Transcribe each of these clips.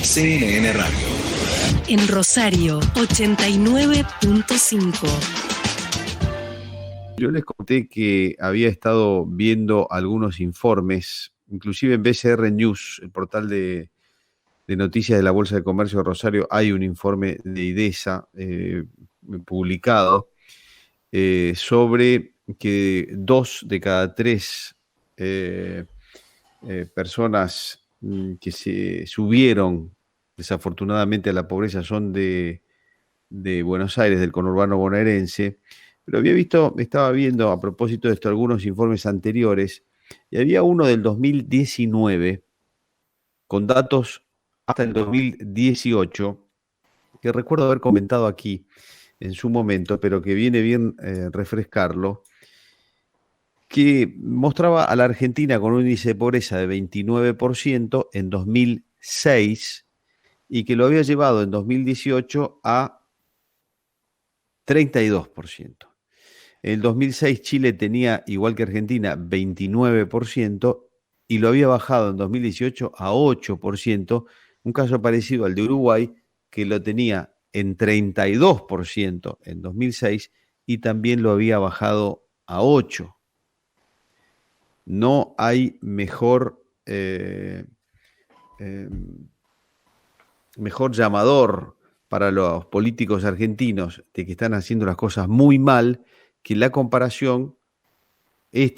CNN Radio. En Rosario, 89.5. Yo les conté que había estado viendo algunos informes, inclusive en BCR News, el portal de noticias de la Bolsa de Comercio de Rosario, hay un informe de IDESA publicado sobre que 2 de cada 3 personas que se subieron desafortunadamente a la pobreza son de Buenos Aires, del conurbano bonaerense. Pero estaba viendo a propósito de esto algunos informes anteriores, y había uno del 2019 con datos hasta el 2018, que recuerdo haber comentado aquí en su momento, pero que viene bien refrescarlo, que mostraba a la Argentina con un índice de pobreza de 29% en 2006 y que lo había llevado en 2018 a 32%. En el 2006 Chile tenía, igual que Argentina, 29% y lo había bajado en 2018 a 8%, un caso parecido al de Uruguay, que lo tenía en 32% en 2006 y también lo había bajado a 8%. No hay mejor llamador para los políticos argentinos de que están haciendo las cosas muy mal que esta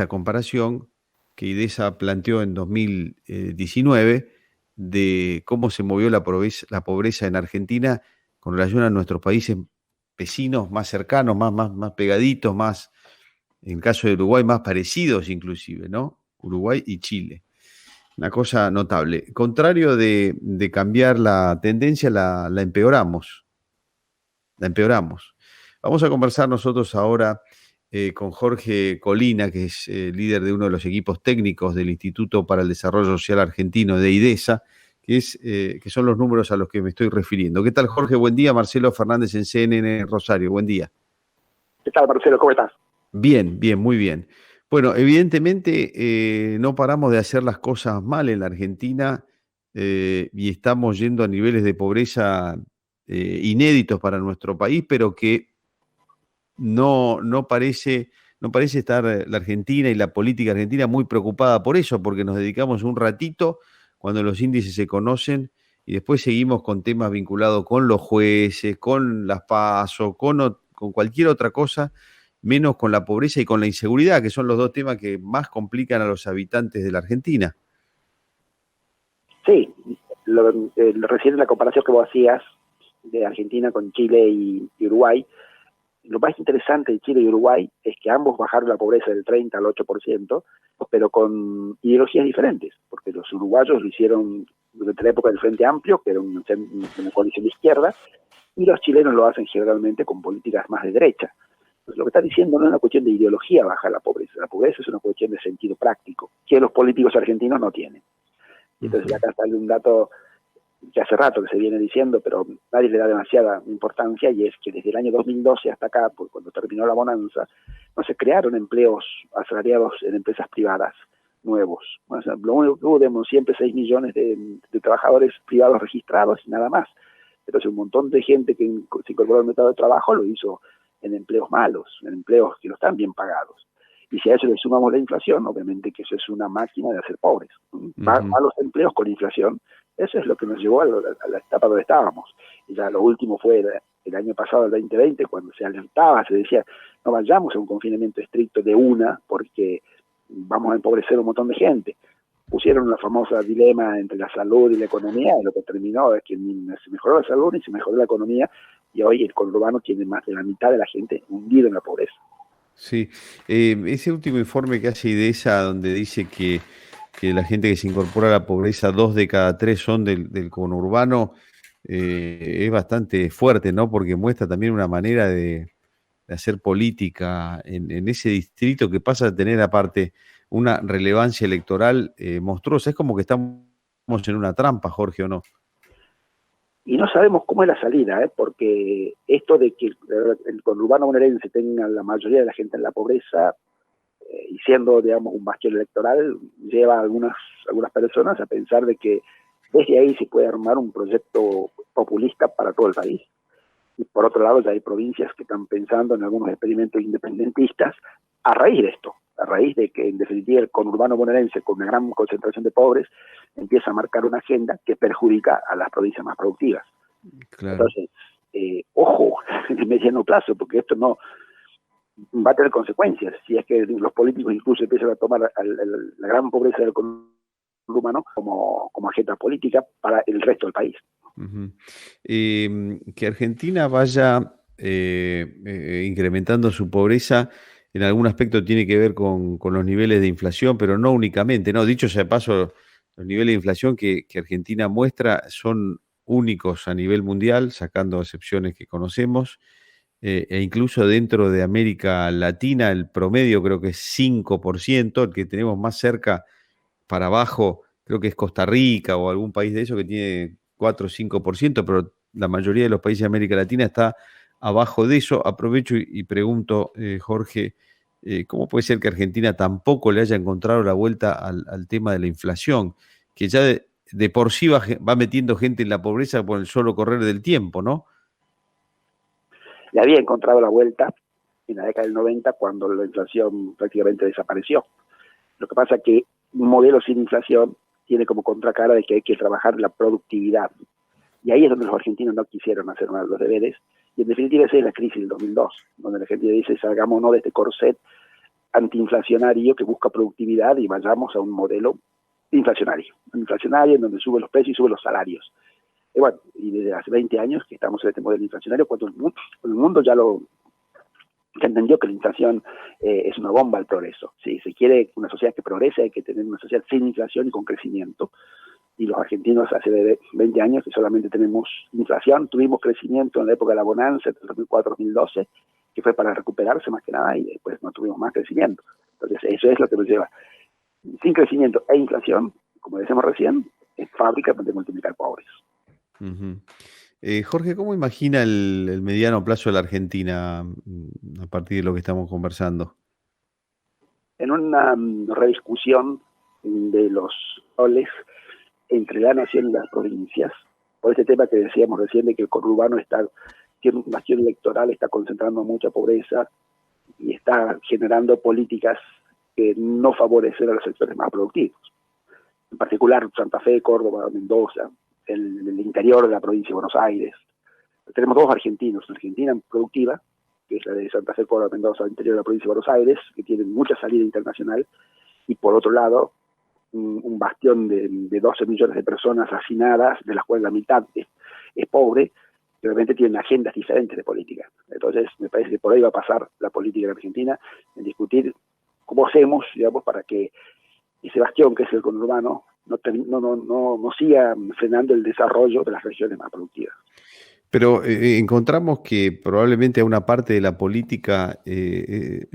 comparación que IDESA planteó en 2019 de cómo se movió la pobreza en Argentina con relación a nuestros países vecinos más cercanos, más pegaditos, más, en el caso de Uruguay, más parecidos inclusive, ¿no? Uruguay y Chile. Una cosa notable. Contrario de cambiar la tendencia, la empeoramos. La empeoramos. Vamos a conversar nosotros ahora con Jorge Colina, que es líder de uno de los equipos técnicos del Instituto para el Desarrollo Social Argentino, de IDESA, que son los números a los que me estoy refiriendo. ¿Qué tal, Jorge? Buen día. Marcelo Fernández en CNN Rosario. Buen día. ¿Qué tal, Marcelo? ¿Cómo estás? Bien, muy bien. Bueno, evidentemente no paramos de hacer las cosas mal en la Argentina y estamos yendo a niveles de pobreza inéditos para nuestro país, pero que no parece estar la Argentina y la política argentina muy preocupada por eso, porque nos dedicamos un ratito cuando los índices se conocen y después seguimos con temas vinculados con los jueces, con las PASO, con cualquier otra cosa, menos con la pobreza y con la inseguridad, que son los dos temas que más complican a los habitantes de la Argentina. Sí, recién la comparación que vos hacías de Argentina con Chile y Uruguay, lo más interesante de Chile y Uruguay es que ambos bajaron la pobreza del 30 al 8%, pero con ideologías diferentes, porque los uruguayos lo hicieron durante la época del Frente Amplio, que era una coalición de izquierda, y los chilenos lo hacen generalmente con políticas más de derecha. Pues lo que está diciendo no es una cuestión de ideología bajar la pobreza es una cuestión de sentido práctico, que los políticos argentinos no tienen. Entonces acá sale un dato que hace rato que se viene diciendo, pero nadie le da demasiada importancia, y es que desde el año 2012 hasta acá, pues cuando terminó la bonanza, no se crearon empleos asalariados en empresas privadas nuevos. O sea, lo único que hubo siempre 6 millones de trabajadores privados registrados y nada más. Entonces un montón de gente que se incorporó al mercado de trabajo lo hizo en empleos malos, en empleos que no están bien pagados. Y si a eso le sumamos la inflación, obviamente que eso es una máquina de hacer pobres. Malos empleos con inflación, eso es lo que nos llevó a la etapa donde estábamos. Y ya lo último fue el año pasado, el 2020, cuando se alertaba, se decía, no vayamos a un confinamiento estricto de porque vamos a empobrecer un montón de gente. Pusieron la famosa dilema entre la salud y la economía, y lo que terminó es que ni se mejoró la salud ni se mejoró la economía, y hoy el conurbano tiene más de la mitad de la gente hundido en la pobreza. Sí, ese último informe que hace IDESA, donde dice que la gente que se incorpora a la pobreza, 2 de cada 3 son del conurbano, es bastante fuerte, ¿no? Porque muestra también una manera de hacer política en ese distrito que pasa a tener aparte una relevancia electoral monstruosa. Es como que estamos en una trampa, Jorge, ¿o no? Y no sabemos cómo es la salida, porque esto de que el conurbano bonaerense tenga la mayoría de la gente en la pobreza, y siendo, digamos, un bastión electoral, lleva a algunas personas a pensar de que desde ahí se puede armar un proyecto populista para todo el país. Y por otro lado, ya hay provincias que están pensando en algunos experimentos independentistas a raíz de esto, a raíz de que en definitiva el conurbano bonaerense, con una gran concentración de pobres, empieza a marcar una agenda que perjudica a las provincias más productivas. Claro. Entonces, ojo, en el mediano plazo, porque esto no va a tener consecuencias, si es que los políticos incluso empiezan a tomar la gran pobreza del conurbano como agenda política para el resto del país. Ujú. Que Argentina vaya incrementando su pobreza en algún aspecto tiene que ver con los niveles de inflación, pero no únicamente, ¿no? Dicho sea de paso, los niveles de inflación que Argentina muestra son únicos a nivel mundial, sacando excepciones que conocemos, e incluso dentro de América Latina el promedio creo que es 5%, el que tenemos más cerca para abajo, creo que es Costa Rica o algún país de eso que tiene 4 o 5%, pero la mayoría de los países de América Latina está abajo de eso. Aprovecho y pregunto, Jorge, ¿cómo puede ser que Argentina tampoco le haya encontrado la vuelta al tema de la inflación, que ya de por sí va metiendo gente en la pobreza por el solo correr del tiempo, ¿no? Le había encontrado la vuelta en la década del 90 cuando la inflación prácticamente desapareció. Lo que pasa es que un modelo sin inflación tiene como contracara de que hay que trabajar la productividad. Y ahí es donde los argentinos no quisieron hacer los deberes. Y en definitiva esa es la crisis del 2002, donde la Argentina dice, salgámonos de este corset antiinflacionario que busca productividad y vayamos a un modelo inflacionario en donde suben los precios y suben los salarios. Y bueno, y desde hace 20 años que estamos en este modelo inflacionario, cuando el mundo ya entendió que la inflación es una bomba al progreso. Si se quiere una sociedad que progrese, hay que tener una sociedad sin inflación y con crecimiento. Y los argentinos hace 20 años que solamente tenemos inflación, tuvimos crecimiento en la época de la bonanza, entre 2004-2012, que fue para recuperarse más que nada, y después no tuvimos más crecimiento. Entonces eso es lo que nos lleva. Sin crecimiento e inflación, como decíamos recién, es fábrica de multiplicar pobres. Uh-huh. Jorge, ¿cómo imagina el mediano plazo de la Argentina a partir de lo que estamos conversando? En una rediscusión de los roles entre la nación y las provincias, por este tema que decíamos recién de que el conurbano tiene una acción electoral, está concentrando mucha pobreza y está generando políticas que no favorecen a los sectores más productivos. En particular Santa Fe, Córdoba, Mendoza, el interior de la provincia de Buenos Aires. Tenemos dos argentinos, una Argentina productiva, que es la de Santa Fe, Córdoba, Mendoza, el interior de la provincia de Buenos Aires, que tienen mucha salida internacional, y por otro lado, un bastión de 12 millones de personas hacinadas, de las cuales la mitad es pobre, que realmente tienen agendas diferentes de política. Entonces, me parece que por ahí va a pasar la política en Argentina, en discutir cómo hacemos, digamos, para que ese bastión que es el conurbano no siga frenando el desarrollo de las regiones más productivas. Pero encontramos que probablemente a una parte de la política le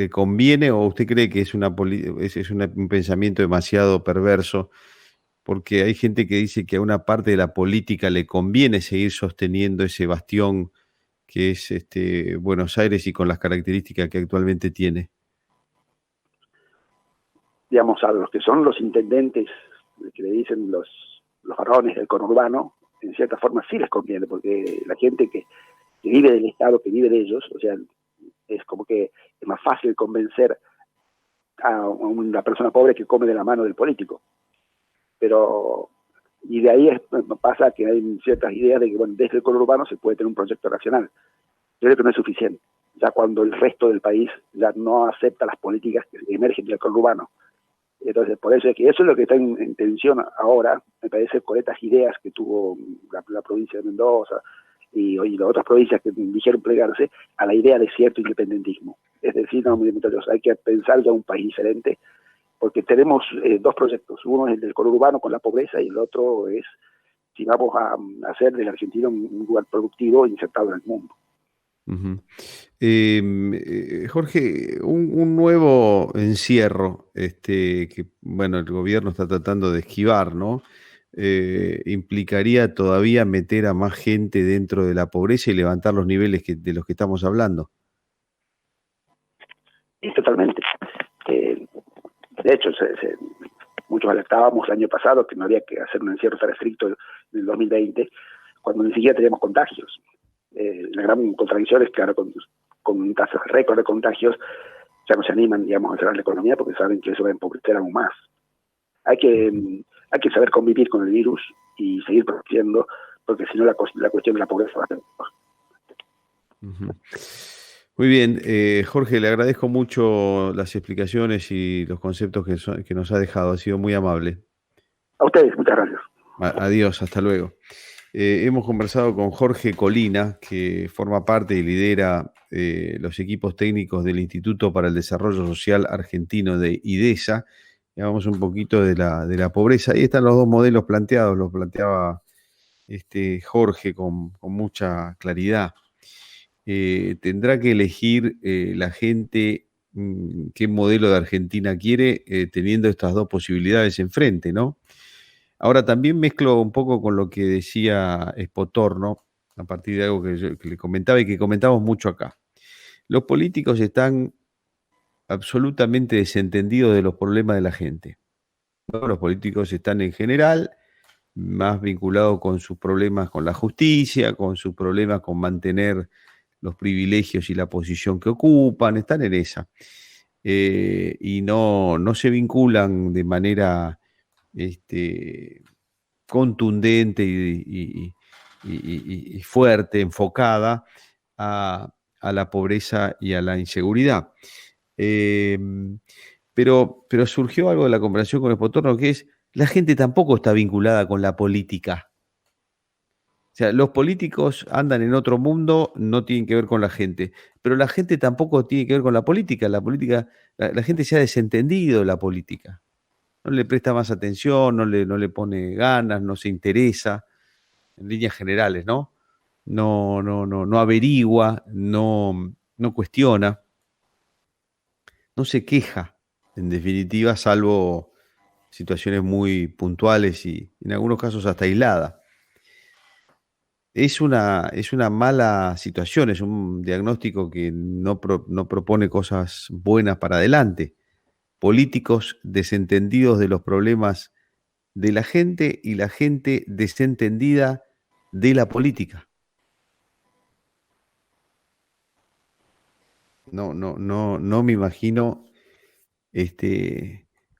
conviene, o usted cree que es un pensamiento demasiado perverso, porque hay gente que dice que a una parte de la política le conviene seguir sosteniendo ese bastión que es Buenos Aires y con las características que actualmente tiene. Digamos, a los que son los intendentes, que le dicen los varones del conurbano, en cierta forma sí les conviene, porque la gente que vive del Estado, que vive de ellos, o sea, es como que es más fácil convencer a una persona pobre que come de la mano del político. Pero, y de ahí pasa que hay ciertas ideas de que, bueno, desde el conurbano se puede tener un proyecto nacional. Yo creo que no es suficiente, ya cuando el resto del país ya no acepta las políticas que emergen del conurbano. Entonces, por eso es que eso es lo que está en tensión ahora, me parece, con estas ideas que tuvo la provincia de Mendoza y las otras provincias que dijeron plegarse a la idea de cierto independentismo. Es decir, no, muchachos, hay que pensar ya un país diferente, porque tenemos dos proyectos. Uno es el del conurbano con la pobreza y el otro es si vamos a hacer de la Argentina un lugar productivo insertado en el mundo. Uh-huh. Jorge, un nuevo encierro que, bueno, el gobierno está tratando de esquivar, ¿no? Implicaría todavía meter a más gente dentro de la pobreza y levantar los niveles de los que estamos hablando. Y totalmente. De hecho, muchos alertábamos el año pasado que no había que hacer un encierro tan estricto en el 2020, cuando ni siquiera teníamos contagios. La gran contradicción es que ahora con tasas récord de contagios ya no se animan, digamos, a cerrar la economía porque saben que eso va a empobrecer aún más. Hay que saber convivir con el virus y seguir produciendo, porque si no la cuestión de la pobreza va a ser. Ujú. Muy bien, Jorge, le agradezco mucho las explicaciones y los conceptos que nos ha dejado. Ha sido muy amable. A ustedes, muchas gracias. Adiós, hasta luego. Hemos conversado con Jorge Colina, que forma parte y lidera los equipos técnicos del Instituto para el Desarrollo Social Argentino de IDESA. Hablamos un poquito de la pobreza. Ahí están los dos modelos planteados, los planteaba Jorge con mucha claridad. Tendrá que elegir la gente qué modelo de Argentina quiere, teniendo estas dos posibilidades enfrente, ¿no? Ahora también mezclo un poco con lo que decía Spotorno, a partir de algo que le comentaba y que comentamos mucho acá. Los políticos están absolutamente desentendidos de los problemas de la gente, ¿no? Los políticos están en general más vinculados con sus problemas con la justicia, con sus problemas con mantener los privilegios y la posición que ocupan, están en esa. Y no se vinculan de manera contundente y fuerte, enfocada a la pobreza y a la inseguridad. Pero surgió algo de la conversación con el Spotorno, que es, la gente tampoco está vinculada con la política. O sea, los políticos andan en otro mundo, no tienen que ver con la gente, pero la gente tampoco tiene que ver con la política. La gente se ha desentendido de la política. No le presta más atención, no le pone ganas, no se interesa, en líneas generales, ¿no? No averigua, no cuestiona, no se queja, en definitiva, salvo situaciones muy puntuales y en algunos casos hasta aisladas. Es una mala situación, es un diagnóstico que no propone cosas buenas para adelante. Políticos desentendidos de los problemas de la gente y la gente desentendida de la política. No me imagino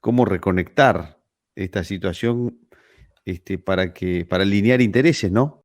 cómo reconectar esta situación para alinear intereses, ¿no?